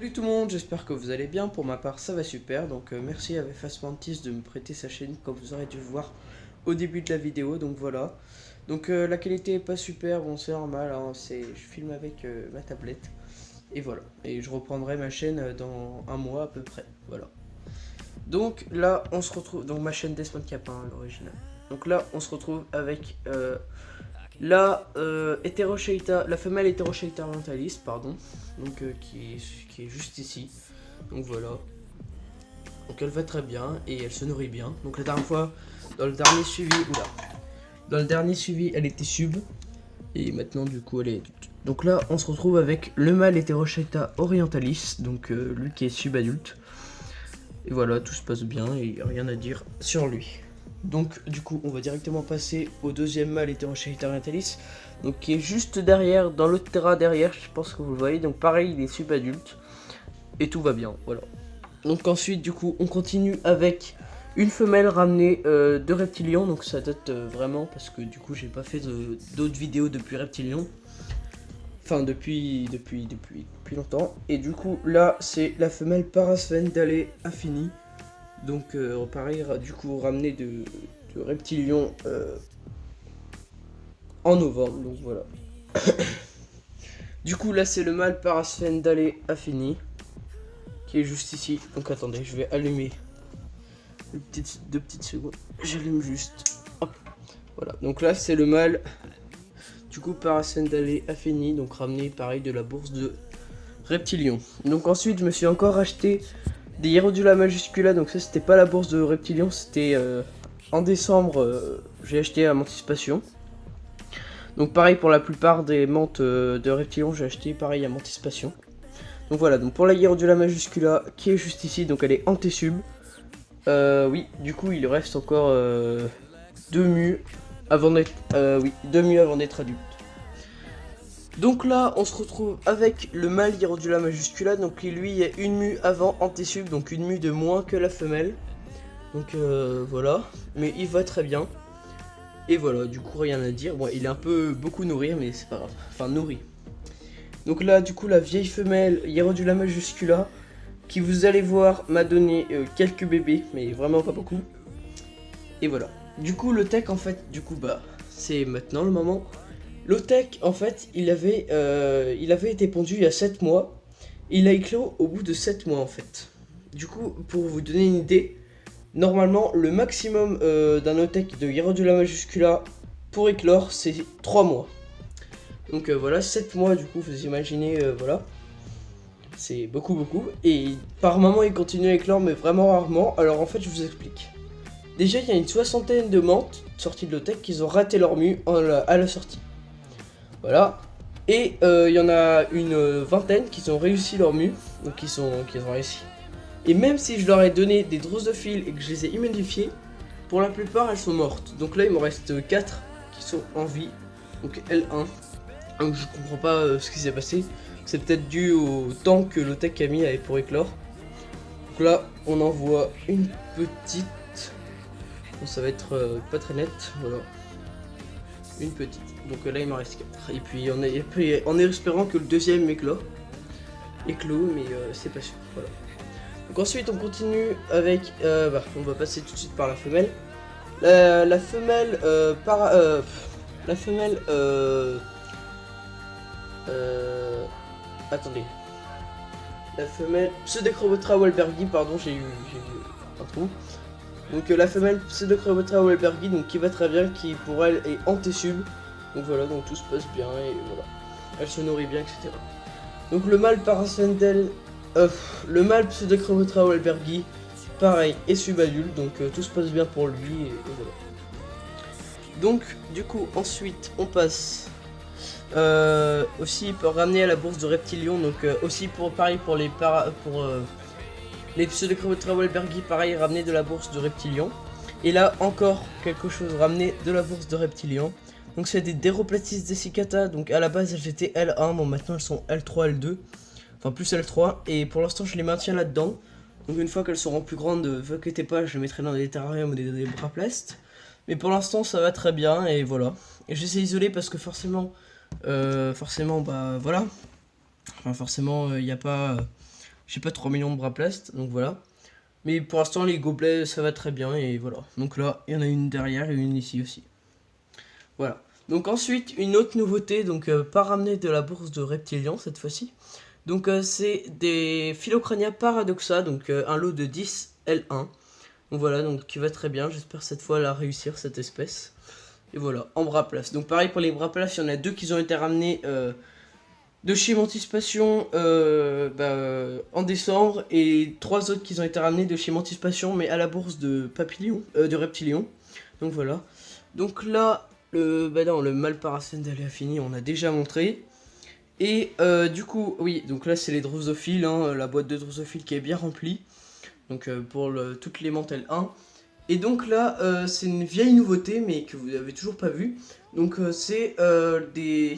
Salut tout le monde, j'espère que vous allez bien. Pour ma part, ça va super. Donc, merci à VFast Mantis de me prêter sa chaîne, comme vous aurez dû le voir au début de la vidéo. Donc voilà. Donc, la qualité est pas super, bon, c'est normal. Hein, je filme avec ma tablette. Et voilà. Et je reprendrai ma chaîne dans un mois à peu près. Voilà. Donc là, on se retrouve. Donc, ma chaîne Desmond Capin, l'original. Donc là, on se retrouve avec la femelle Heterochaeta orientalis, pardon, donc qui est juste ici. Donc voilà. Donc elle va très bien et elle se nourrit bien. Donc la dernière fois, dans le dernier suivi, elle était sub et maintenant du coup elle est adulte. Donc là, on se retrouve avec le mâle Heterochaeta orientalis, donc lui qui est subadulte. Et voilà, tout se passe bien et rien à dire sur lui. Donc du coup on va directement passer au deuxième mâle Heterochaeta orientalis, donc qui est juste derrière, dans l'autre terrain derrière, je pense que vous le voyez. Donc pareil, il est subadulte et tout va bien, voilà. Donc ensuite du coup on continue avec une femelle ramenée de Reptilion. Donc ça date vraiment parce que du coup j'ai pas fait d'autres vidéos depuis Reptilion. Enfin depuis longtemps. Et du coup là c'est la femelle Parasvendale Affini. Donc pareil, du coup ramené de Reptilion en novembre, donc voilà. Du coup là c'est le mâle Parasvendale Affini qui est juste ici. Donc attendez, je vais allumer deux petites secondes. J'allume juste. Hop. Voilà, donc là c'est le mâle du coup Parasvendale Affini, donc ramené pareil de la bourse de Reptilion. Donc ensuite je me suis encore acheté des Hierodula majuscula. Donc ça c'était pas la bourse de Reptilion, c'était en décembre, j'ai acheté à Mantispation. Donc pareil pour la plupart des menthes de Reptilion, j'ai acheté pareil à Mantispation. Donc voilà, donc pour la Hierodula majuscula qui est juste ici, donc elle est antésub. Oui, du coup il reste encore 2 mus avant d'être adulte. Donc là, on se retrouve avec le mâle Hierodula majuscula, donc qui lui est une mue avant antésub, donc une mue de moins que la femelle. Donc voilà, mais il va très bien. Et voilà, du coup rien à dire. Bon, il est un peu beaucoup nourri, mais c'est pas grave. Enfin, nourri. Donc là, du coup, la vieille femelle Hierodula majuscula, qui vous allez voir, m'a donné quelques bébés, mais vraiment pas beaucoup. Et voilà. Du coup, le tech, en fait, c'est maintenant le moment. Le tech, en fait, il avait été pondu il y a 7 mois. Il a éclos au bout de 7 mois, en fait. Du coup, pour vous donner une idée, normalement, le maximum d'un otech de Hierodula majuscula pour éclore, c'est 3 mois. Donc voilà, 7 mois, du coup, vous imaginez, voilà. C'est beaucoup. Et par moment, il continue à éclore, mais vraiment rarement. Alors en fait, je vous explique. Déjà, il y a une soixantaine de menthes sorties de l'otech qui ont raté leur mue à la sortie. Voilà. Et il y en a une vingtaine qui ont réussi leur mue. Donc qui ont réussi. Et même si je leur ai donné des drosophiles et que je les ai humidifiées, pour la plupart elles sont mortes. Donc là il me reste 4 qui sont en vie. Donc L1. Donc je comprends pas ce qui s'est passé. C'est peut-être dû au temps que l'otech a mis pour éclore. Donc là on en voit une petite. Bon, ça va être pas très net. Voilà. Une petite. Donc là il m'en reste 4. Et puis en espérant que le deuxième éclot, mais c'est pas sûr. Voilà. Donc ensuite on continue avec, on va passer tout de suite par la femelle. La femelle attendez. La femelle Pseudocreotra Wahlbergi, pardon, j'ai eu un trou. Donc la femelle Pseudocreotra Wahlbergi, donc qui va très bien, qui pour elle est antésub. Donc voilà, donc tout se passe bien et voilà. Elle se nourrit bien, etc. Donc le mâle le mâle Pseudocreotra Wahlbergi, pareil, est subadulte, donc tout se passe bien pour lui et voilà. Donc du coup ensuite on passe aussi pour ramener à la bourse de Reptilion, donc aussi pareil pour les Pseudocreotra Wahlbergi, pareil ramené de la bourse de Reptilion. Et là encore quelque chose ramené de la bourse de Reptilion. Donc c'est des Deroplatis desiccata, donc à la base elles étaient L1, bon maintenant elles sont L3, L2. Enfin plus L3, et pour l'instant je les maintiens là-dedans. Donc une fois qu'elles seront plus grandes, ne vous inquiétez pas, je les mettrai dans des terrariums ou des Braplastes. Mais pour l'instant ça va très bien, et voilà. Et je les ai isolés parce que forcément, bah voilà. Enfin forcément, il n'y a pas J'ai pas 3 millions de bras plast, donc voilà. Mais pour l'instant, les gobelets, ça va très bien, et voilà. Donc là, il y en a une derrière et une ici aussi. Voilà. Donc ensuite, une autre nouveauté, donc pas ramené de la bourse de Reptilian cette fois-ci. Donc c'est des Philocrania paradoxa, donc un lot de 10 L1. Donc voilà, donc qui va très bien, j'espère cette fois la réussir cette espèce. Et voilà, en bras place. Donc pareil pour les bras place, il y en a 2 qui ont été ramenés de chez Mantispation en décembre, et 3 autres qui ont été ramenés de chez Mantispation mais à la bourse de Papillon, de Reptilion. Donc voilà. Donc là, le mâle Parascène d'Aléa Fini, on a déjà montré. Et du coup, oui, donc là c'est les drosophiles, hein, la boîte de drosophiles qui est bien remplie. Donc pour toutes les mentelles 1. Et donc là, c'est une vieille nouveauté, mais que vous n'avez toujours pas vue. Donc c'est des...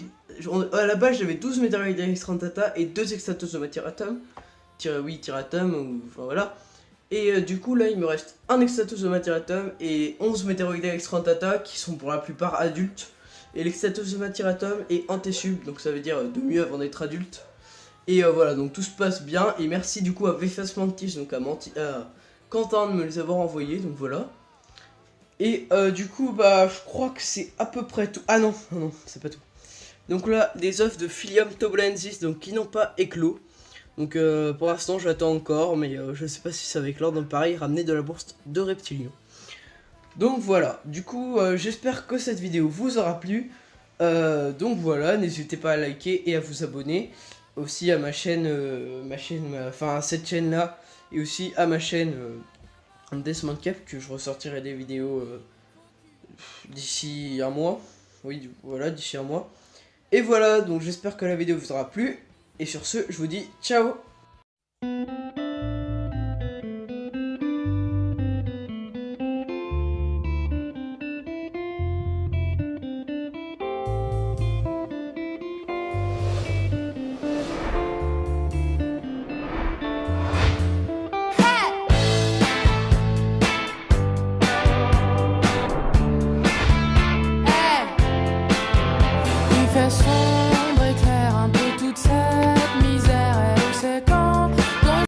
À la base, j'avais 12 Meteoroides Extrantata et 2 Extratosoma Tiratum. Tiratum, ou... enfin voilà. Et du coup, là, il me reste un Extratosoma Tiratum et 11 Meteoroides Extrantata, qui sont pour la plupart adultes. Et l'Extratosoma Tiratum est antésub, donc ça veut dire de mieux avant d'être adulte. Et voilà, donc tout se passe bien. Et merci du coup à Vefas Mantis, donc à Quentin de me les avoir envoyés, donc voilà. Et du coup, bah, je crois que c'est à peu près tout. Ah non, non, c'est pas tout. Donc là, des œufs de Philium tobolensis, donc qui n'ont pas éclos. Donc pour l'instant, j'attends encore, mais je sais pas si ça va éclore. Donc pareil, ramener de la bourse de Reptilion. Donc voilà, du coup, j'espère que cette vidéo vous aura plu. Donc voilà, n'hésitez pas à liker et à vous abonner. Aussi à ma chaîne, enfin à cette chaîne là, et aussi à ma chaîne Deathmount Cap, que je ressortirai des vidéos d'ici un mois. Oui, voilà, d'ici un mois. Et voilà, donc j'espère que la vidéo vous aura plu. Et sur ce, je vous dis ciao!